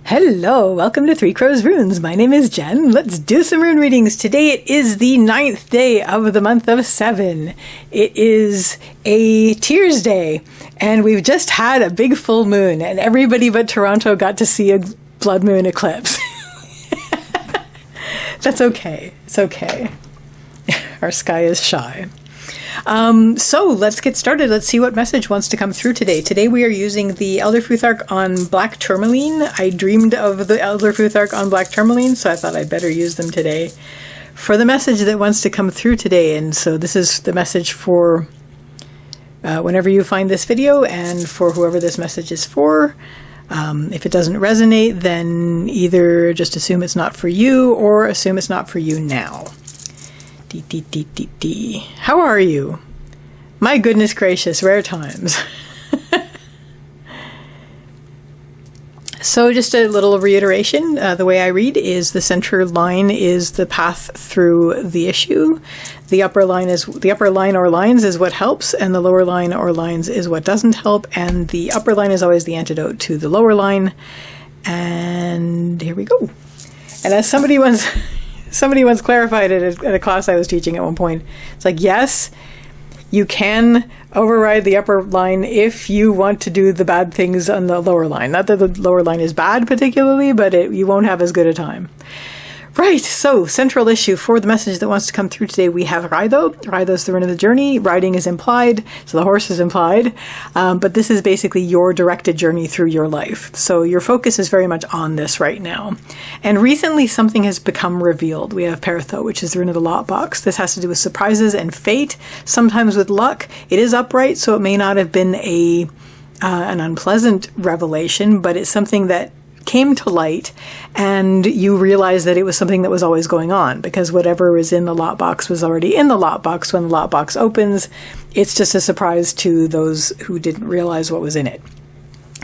Hello, welcome to Three Crows Runes. My name is Jen. Let's do some rune readings. Today it is the 9th day of the month of 7. It is a Tears Day, and we've just had a big full moon, and everybody but Toronto got to see a blood moon eclipse. That's okay. It's okay. Our sky is shy. So let's get started. Let's see what message wants to come through today. Today we are using the Elder Futhark on black tourmaline. I dreamed of the Elder Futhark on black tourmaline, so I thought I'd better use them today for the message that wants to come through today. And so this is the message for whenever you find this video and for whoever this message is for. If it doesn't resonate, then either just assume it's not for you or assume it's not for you now. How are you? My goodness gracious, rare times. So just a little reiteration, the way I read is the center line is the path through the issue. The upper line or lines is what helps, and the lower line or lines is what doesn't help, and the upper line is always the antidote to the lower line. And here we go. And as somebody once clarified it at a class I was teaching at one point, it's like, yes, you can override the upper line if you want to do the bad things on the lower line. Not that the lower line is bad particularly, but you won't have as good a time. Right, so central issue for the message that wants to come through today, we have Raido. Raido is the rune of the journey. Riding is implied, so the horse is implied. But this is basically your directed journey through your life. So your focus is very much on this right now. And recently something has become revealed. We have Pertho, which is the rune of the lot box. This has to do with surprises and fate, sometimes with luck. It is upright, so it may not have been an unpleasant revelation, but it's something that came to light, and you realize that it was something that was always going on, because whatever was in the lot box was already in the lot box when the lot box opens. It's just a surprise to those who didn't realize what was in it.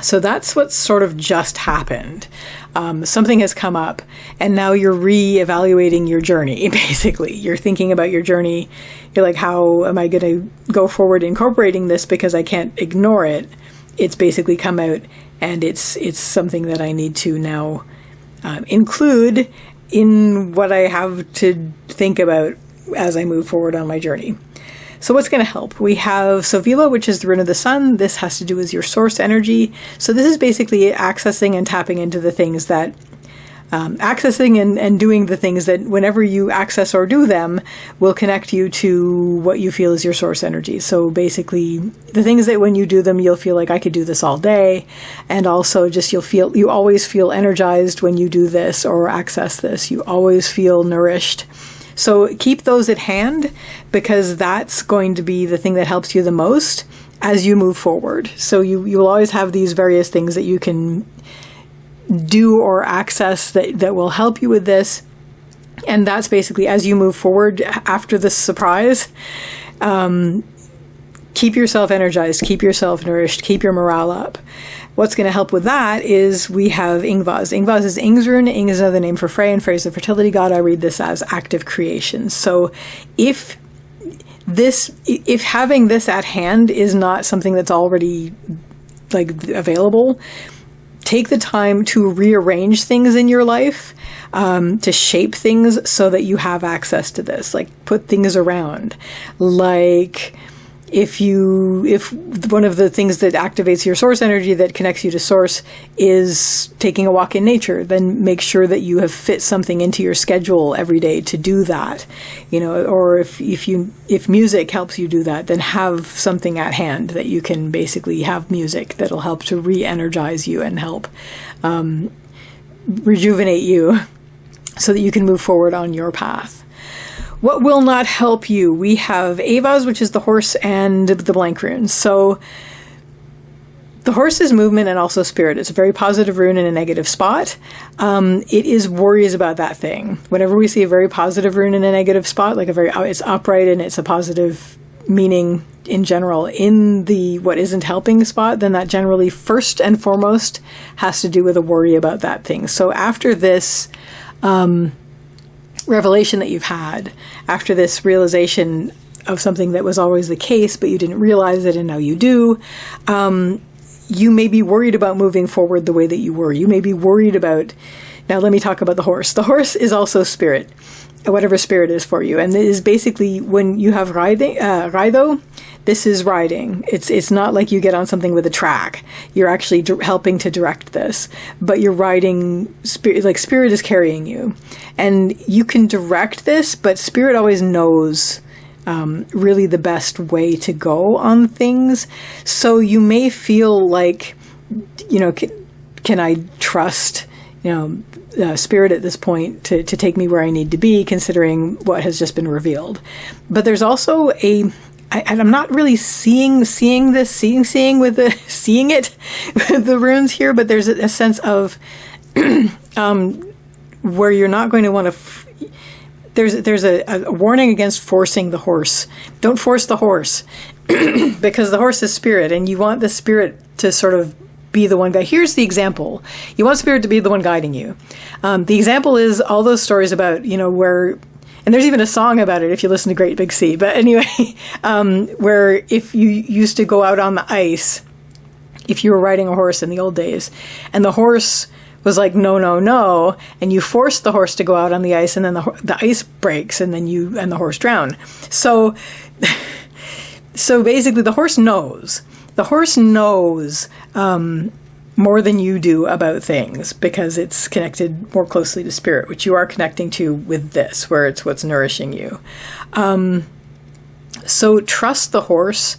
So that's what sort of just happened. Something has come up, and now you're re-evaluating your journey, basically. You're thinking about your journey. You're like, how am I going to go forward incorporating this, because I can't ignore it. It's basically come out, and it's something that I need to now include in what I have to think about as I move forward on my journey. So what's going to help? We have Sovilo, which is the rune of the sun. This has to do with your source energy. So this is basically accessing and tapping into the things that accessing and doing the things that whenever you access or do them will connect you to what you feel is your source energy. So basically the things that when you do them, you'll feel like I could do this all day. And also just you always feel energized when you do this or access this. You always feel nourished. So keep those at hand, because that's going to be the thing that helps you the most as you move forward. So you'll always have these various things that you can do or access that will help you with this. And that's basically as you move forward after this surprise, keep yourself energized, keep yourself nourished, keep your morale up. What's going to help with that is we have Ingvaz. Ingvaz is Ing's rune. Ing is another name for Frey, and Frey is the fertility god. I read this as active creation. So if having this at hand is not something that's already available, take the time to rearrange things in your life, to shape things so that you have access to this. Like put things around. Like if one of the things that activates your source energy that connects you to source is taking a walk in nature, then make sure that you have fit something into your schedule every day to do that. Or if music helps you do that, then have something at hand that you can basically have music that'll help to re-energize you and help rejuvenate you so that you can move forward on your path. What will not help you? We have Avaz, which is the horse, and the blank rune. So the horse is movement and also spirit. It's a very positive rune in a negative spot. It is worries about that thing. Whenever we see a very positive rune in a negative spot, it's upright and it's a positive meaning in general in the what isn't helping spot, then that generally first and foremost has to do with a worry about that thing. So after this revelation that you've had, after this realization of something that was always the case, but you didn't realize it and now you do, you may be worried about moving forward the way that you were. You may be worried about, now let me talk about the horse. The horse is also spirit, whatever spirit is for you. And it is basically when you have rido, this is riding. It's not like you get on something with a track. You're actually helping to direct this, but you're riding spirit, like spirit is carrying you. And you can direct this, but spirit always knows really the best way to go on things. So you may feel like, can I trust, spirit at this point to take me where I need to be, considering what has just been revealed. But there's also I'm not really seeing it with the runes here, but there's a sense of where you're not going to want to. There's a warning against forcing the horse. Don't force the horse because the horse is spirit, and you want the spirit to sort of be the one guy. Here's the example. You want spirit to be the one guiding you. The example is all those stories about, where, and there's even a song about it if you listen to Great Big Sea. But anyway, where if you used to go out on the ice, if you were riding a horse in the old days, and the horse was like, no, no, no, and you force the horse to go out on the ice, and then the ice breaks, and then you and the horse drown. So basically, the horse knows. The horse knows more than you do about things because it's connected more closely to spirit, which you are connecting to with this, where it's what's nourishing you. So trust the horse.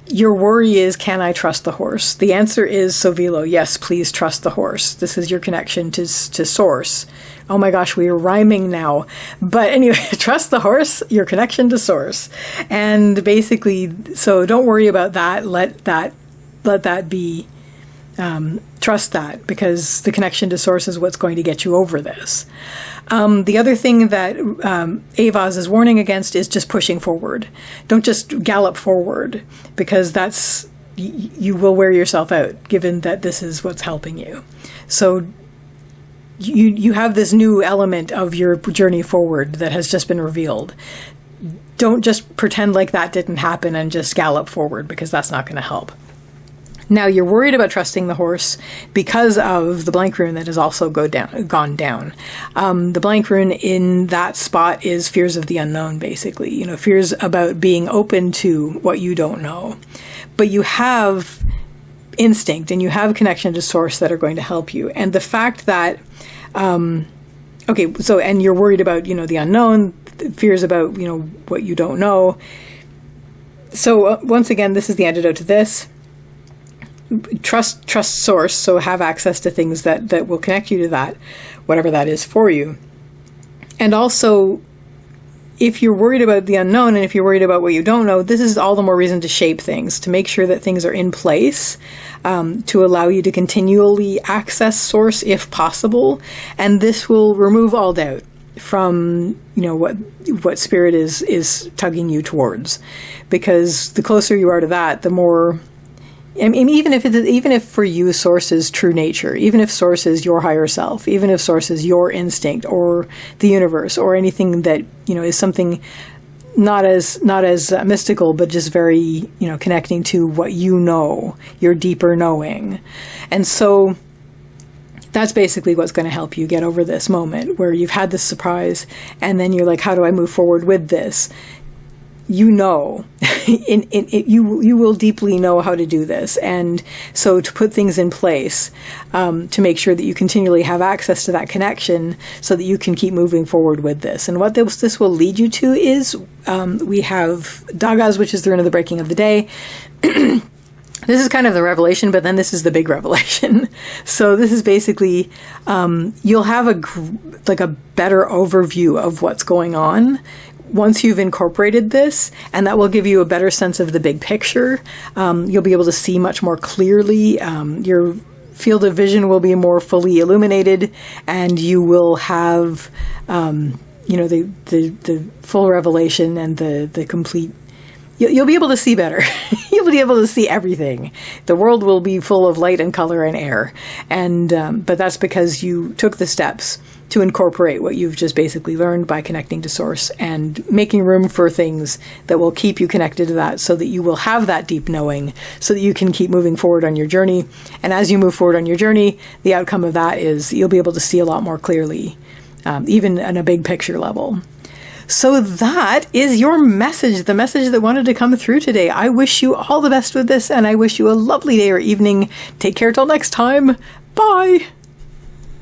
Your worry is, can I trust the horse? The answer is, Sovilo, yes, please trust the horse. This is your connection to source. Oh my gosh, we are rhyming now. But anyway, trust the horse, your connection to source. And basically, so don't worry about that. Let that be, trust that, because the connection to source is what's going to get you over this. The other thing that Avaz is warning against is just pushing forward. Don't just gallop forward, because you will wear yourself out, given that this is what's helping you. So you have this new element of your journey forward that has just been revealed. Don't just pretend like that didn't happen and just gallop forward, because that's not going to help. Now, you're worried about trusting the horse because of the blank rune that has also gone down. The blank rune in that spot is fears of the unknown, basically. Fears about being open to what you don't know. But you have instinct and you have connection to source that are going to help you. And the fact that, and you're worried about, the unknown, fears about, what you don't know. So once again, this is the antidote to this. Trust source, so have access to things that will connect you to that, whatever that is for you. And also, if you're worried about the unknown and if you're worried about what you don't know, this is all the more reason to shape things, to make sure that things are in place, to allow you to continually access source if possible. And this will remove all doubt from what spirit is tugging you towards, because the closer you are to that, the more. I mean, even if for you source is true nature, even if source is your higher self, even if source is your instinct or the universe or anything that is something not as mystical, but just very connecting to what your deeper knowing, and so that's basically what's going to help you get over this moment where you've had this surprise, and then you're like, how do I move forward with this? You will deeply know how to do this. And so to put things in place, to make sure that you continually have access to that connection so that you can keep moving forward with this. And what this will lead you to is, we have Dagas, which is the rune of the breaking of the day. This is kind of the revelation, but then this is the big revelation. So this is basically, you'll have a better overview of what's going on once you've incorporated this, and that will give you a better sense of the big picture. You'll be able to see much more clearly. Your field of vision will be more fully illuminated, and you will have, the full revelation and the complete. You'll be able to see better. You'll to be able to see everything. The world will be full of light and color and air. And but that's because you took the steps to incorporate what you've just basically learned by connecting to Source and making room for things that will keep you connected to that, so that you will have that deep knowing, so that you can keep moving forward on your journey. And as you move forward on your journey, the outcome of that is you'll be able to see a lot more clearly, even on a big picture level. So that is your message, the message that wanted to come through today. I wish you all the best with this, and I wish you a lovely day or evening. Take care till next time. Bye.